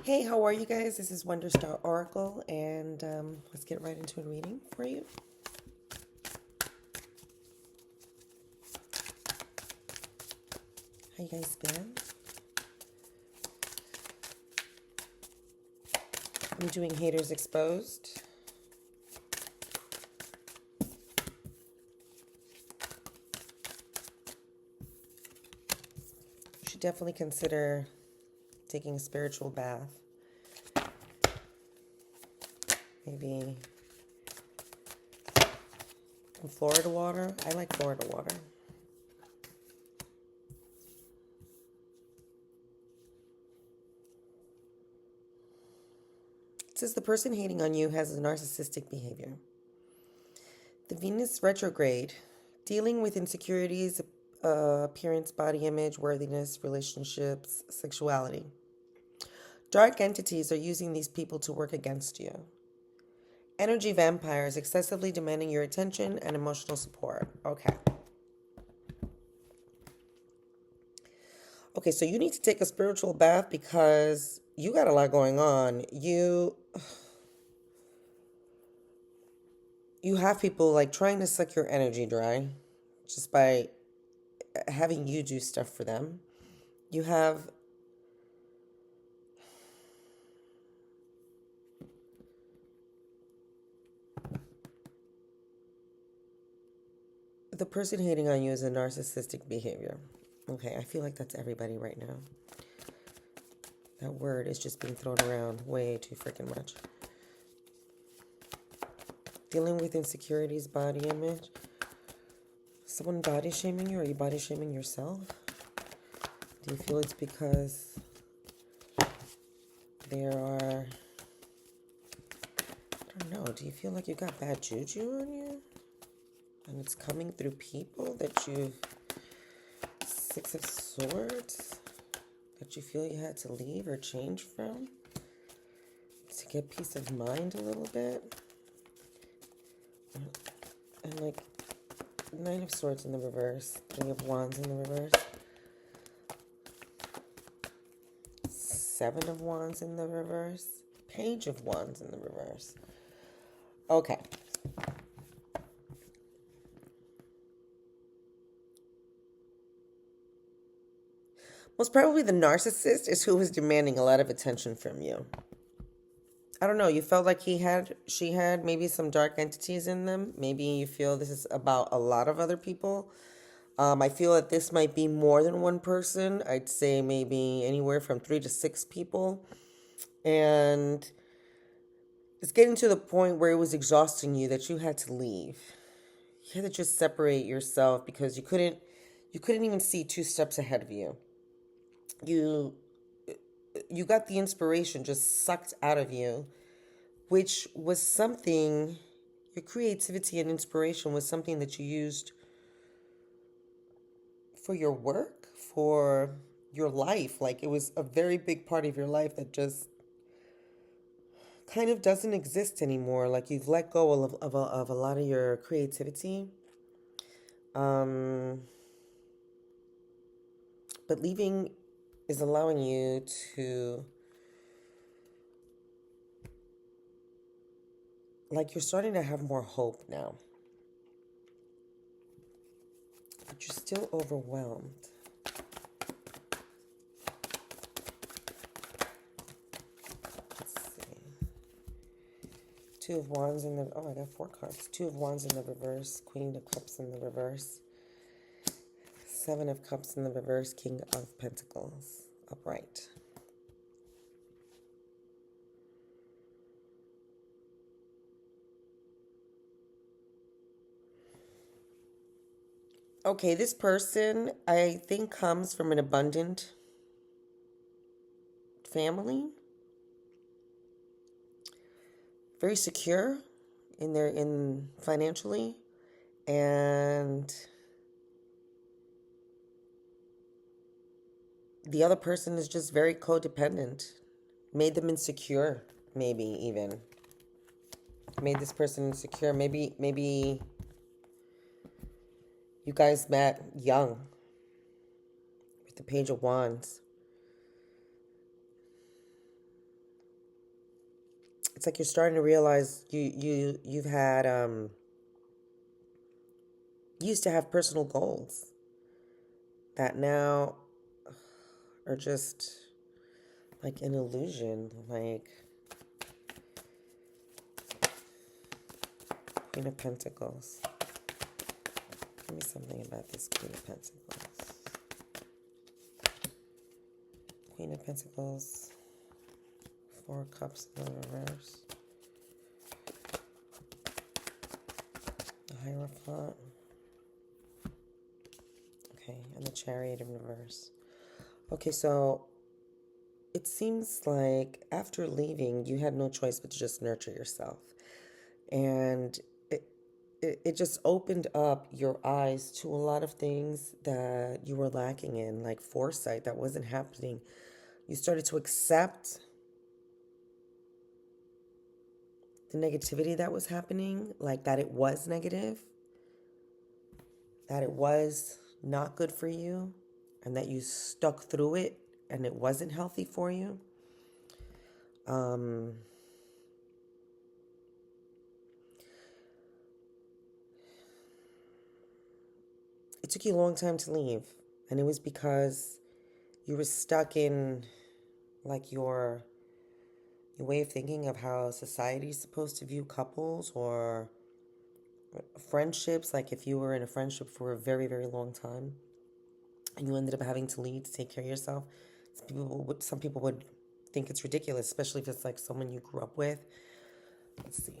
Hey, how are you guys? This is Wonderstar Oracle, and let's get right into a reading for you. How you guys been? I'm doing Haters Exposed. You should definitely consider taking a spiritual bath. Maybe some Florida water. I like Florida water. It says the person hating on you has a narcissistic behavior. The Venus retrograde, dealing with insecurities, appearance, body image, worthiness, relationships, sexuality. Dark entities are using these people to work against you. Energy vampires excessively demanding your attention and emotional support. Okay. Okay, so you need to take a spiritual bath because you got a lot going on. You have people like trying to suck your energy dry just by having you do stuff for them. You have the person hating on you is a narcissistic behavior. Okay, I feel like that's everybody right now. That word is just being thrown around way too freaking much. Dealing with insecurities, body image. Someone body shaming you? Are you body shaming yourself? Do you feel it's because there are, I don't know, do you feel like you got bad juju on you? And it's coming through people that you've, Six of Swords, that you feel you had to leave or change from to get peace of mind a little bit? And like, Nine of Swords in the reverse, Three of Wands in the reverse, Seven of Wands in the reverse, Page of Wands in the reverse. Okay. Most probably the narcissist is who is demanding a lot of attention from you. I don't know, you felt like she had maybe some dark entities in them. Maybe you feel this is about a lot of other people. I feel that this might be more than one person. I'd say maybe anywhere from 3 to 6 people. And it's getting to the point where it was exhausting you that you had to leave. You had to just separate yourself because you couldn't even see 2 steps ahead of you. You you got the inspiration just sucked out of you, which was something, your creativity and inspiration was something that you used for your work, for your life. Like it was a very big part of your life that just kind of doesn't exist anymore. Like you've let go of a lot of your creativity. Um, but leaving is allowing you to, like, you're starting to have more hope now, but you're still overwhelmed. Let's see. Two of Wands in the, oh, I got 4 cards. Two of Wands in the reverse, Queen of Cups in the reverse, Seven of Cups in the reverse, King of Pentacles upright. Okay, this person, I think, comes from an abundant family, very secure in financially, and the other person is just very codependent, made them insecure, maybe even made this person insecure. Maybe you guys met young with the Page of Wands. it's like you're starting to realize you've had you used to have personal goals that now are just like an illusion, like Queen of Pentacles. Give me something about this Queen of Pentacles. Queen of Pentacles, Four of Cups in the reverse, the Hierophant, okay, and the Chariot in reverse. Okay, so it seems like after leaving, you had no choice but to just nurture yourself. And it just opened up your eyes to a lot of things that you were lacking in, like foresight that wasn't happening. You started to accept the negativity that was happening, like that it was negative, that it was not good for you, and that you stuck through it and it wasn't healthy for you. It took you a long time to leave, and it was because you were stuck in like your way of thinking of how society is supposed to view couples or friendships. Like if you were in a friendship for a very, very long time and you ended up having to leave to take care of yourself, some people would think it's ridiculous, especially if it's like someone you grew up with. Let's see.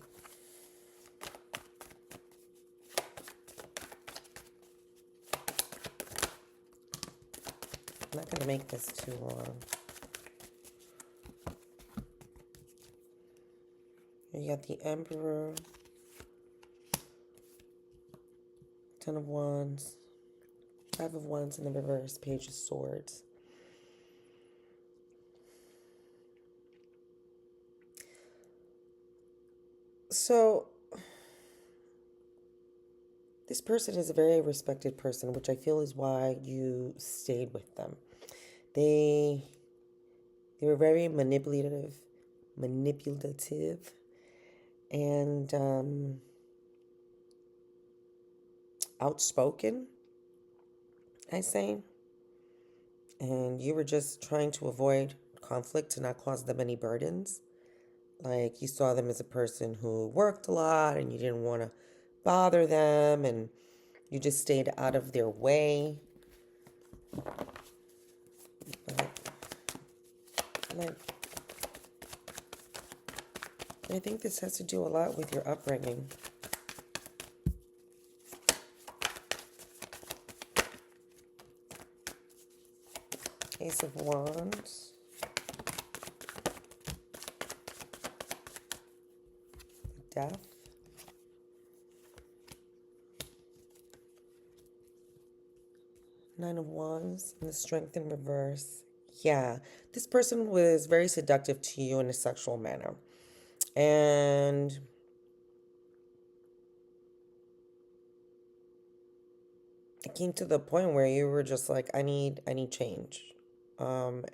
I'm not going to make this too long. You got the Emperor, Ten of Wands, Five of Wands in the reverse, Page of Swords. So, this person is a very respected person, which I feel is why you stayed with them. They were very manipulative, and outspoken, I say. And you were just trying to avoid conflict to not cause them any burdens. Like you saw them as a person who worked a lot and you didn't want to bother them, and you just stayed out of their way. But I think this has to do a lot with your upbringing. Ace of Wands. Death. Nine of Wands and the Strength in reverse. Yeah, this person was very seductive to you in a sexual manner. And it came to the point where you were just like, I need change. And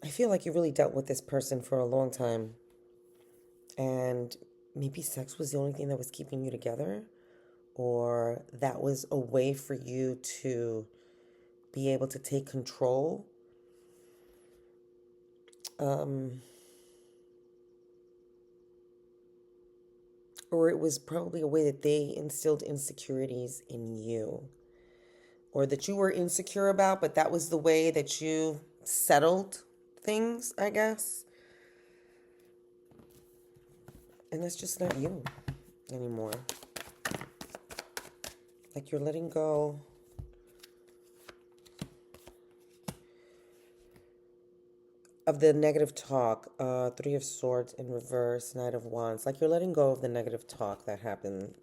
I feel like you really dealt with this person for a long time. And maybe sex was the only thing that was keeping you together, or that was a way for you to be able to take control. Or it was probably a way that they instilled insecurities in you, or that you were insecure about, but that was the way that you settled things, I guess. And that's just not you anymore. Like you're letting go of the negative talk. Three of Swords in reverse, Knight of Wands. Like you're letting go of the negative talk that happened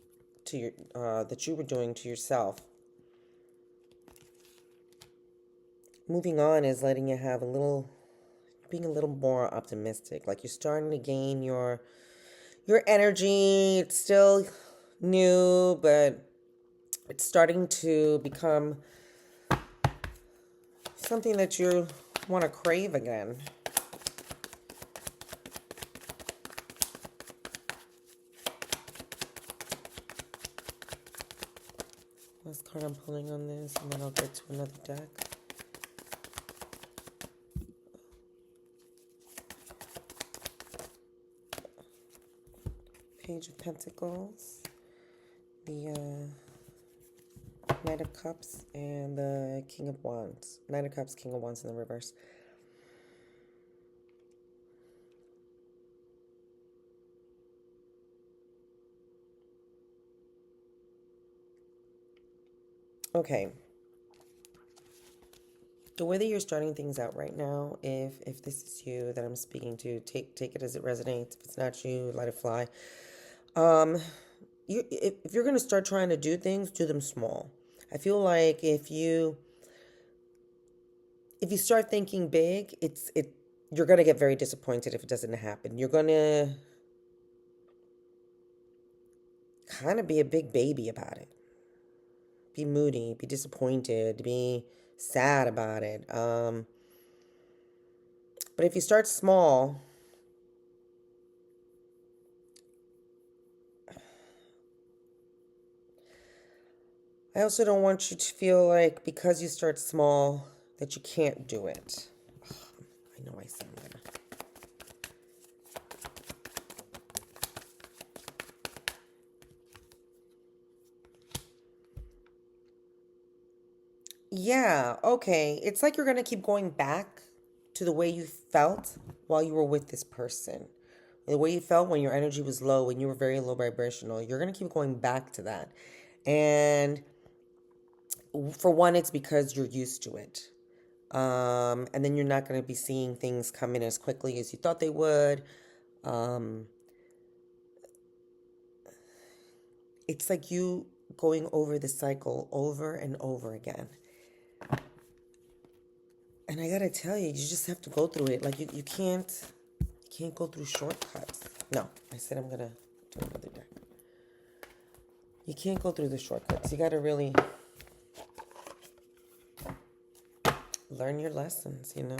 to your that you were doing to yourself. Moving on is letting you have being a little more optimistic. Like you're starting to gain your energy. It's still new, but it's starting to become something that you're Want to crave again. Last card I'm pulling on this, and then I'll get to another deck. Page of Pentacles, the Knight of Cups, and the King of Wands. Knight of Cups, King of Wands in the reverse. Okay. The way that you're starting things out right now, if this is you that I'm speaking to, take it as it resonates. If it's not you, let it fly. If you're gonna start trying to do things, do them small. I feel like if you start thinking big, you're gonna get very disappointed if it doesn't happen. You're gonna kind of be a big baby about it. Be moody, be disappointed, be sad about it. But if you start small, I also don't want you to feel like because you start small that you can't do it. I know I sound better. Yeah, okay. It's like you're going to keep going back to the way you felt while you were with this person. The way you felt when your energy was low, when you were very low vibrational. You're going to keep going back to that. And for one, it's because you're used to it. And then you're not going to be seeing things come in as quickly as you thought they would. It's like you going over the cycle over and over again. And I gotta tell you, you just have to go through it. Like you can't go through shortcuts. No, I said I'm gonna do another deck. You can't go through the shortcuts. You gotta really learn your lessons, you know?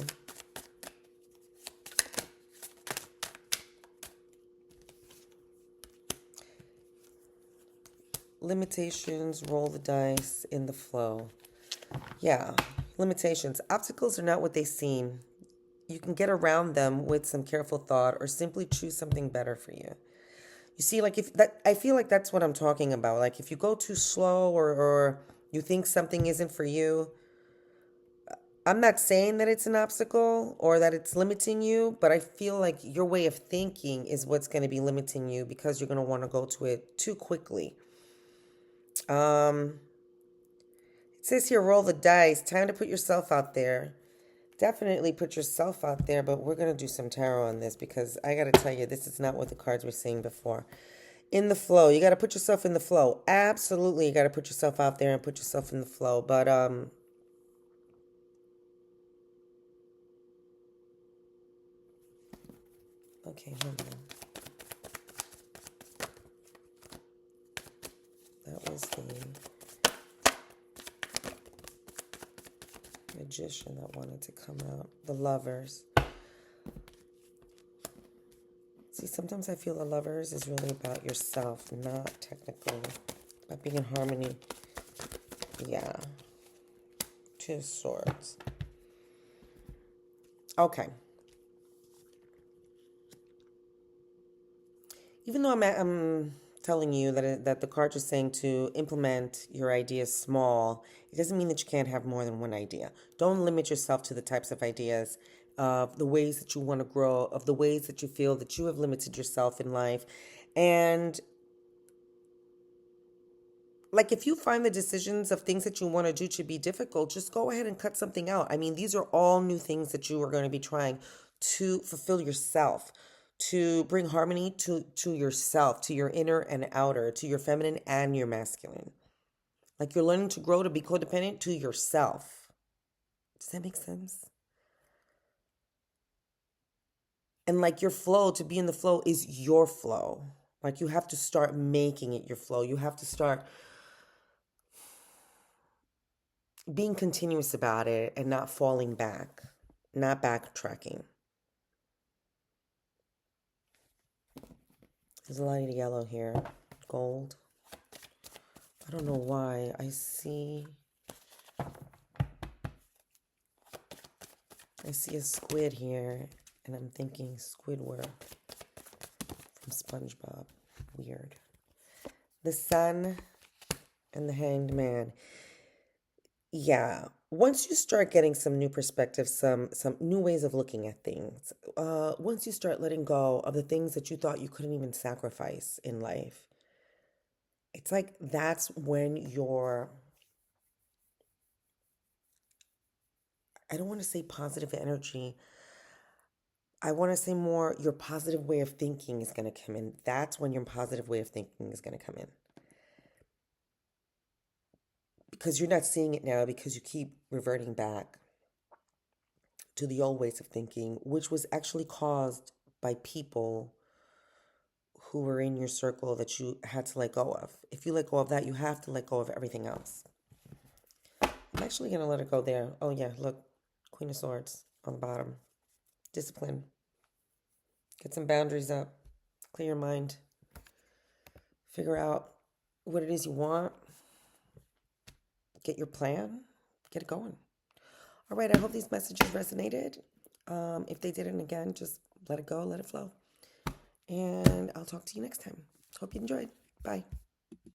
Limitations, roll the dice in the flow. Yeah, limitations. Obstacles are not what they seem. You can get around them with some careful thought or simply choose something better for you. You see, like if that, I feel like that's what I'm talking about. Like if you go too slow or you think something isn't for you, I'm not saying that it's an obstacle or that it's limiting you, but I feel like your way of thinking is what's going to be limiting you because you're going to want to go to it too quickly. It says here, roll the dice. Time to put yourself out there. Definitely put yourself out there, but we're going to do some tarot on this because I got to tell you, this is not what the cards were saying before. In the flow, you got to put yourself in the flow. Absolutely, you got to put yourself out there and put yourself in the flow. But okay, hold on. That was the Magician that wanted to come out. The Lovers. See, sometimes I feel the Lovers is really about yourself, not technically. About being in harmony. Yeah. Two of Swords. Okay. Even though I'm telling you that the cards are saying to implement your ideas small, it doesn't mean that you can't have more than one idea. Don't limit yourself to the types of ideas, of the ways that you want to grow, of the ways that you feel that you have limited yourself in life. And like if you find the decisions of things that you want to do to be difficult, just go ahead and cut something out. I mean, these are all new things that you are going to be trying to fulfill yourself, to bring harmony to yourself, to your inner and outer, to your feminine and your masculine. Like you're learning to grow to be codependent to yourself. Does that make sense? And like your flow, to be in the flow is your flow. Like you have to start making it your flow. You have to start being continuous about it and not falling back. not backtracking. There's a lot of yellow here. Gold. I don't know why. I see a squid here, and I'm thinking Squidward from SpongeBob. Weird. The Sun and the Hanged Man. Yeah, once you start getting some new perspectives, some new ways of looking at things, once you start letting go of the things that you thought you couldn't even sacrifice in life, it's like that's when your, I don't want to say positive energy. I want to say more your positive way of thinking is going to come in. That's when your positive way of thinking is going to come in. Because you're not seeing it now because you keep reverting back to the old ways of thinking, which was actually caused by people who were in your circle that you had to let go of. If you let go of that, you have to let go of everything else. I'm actually going to let it go there. Oh, yeah, look, Queen of Swords on the bottom. Discipline. Get some boundaries up. Clear your mind. Figure out what it is you want. Get your plan. Get it going. All right, I hope these messages resonated. If they didn't, again, just let it go, let it flow. And I'll talk to you next time. Hope you enjoyed. Bye.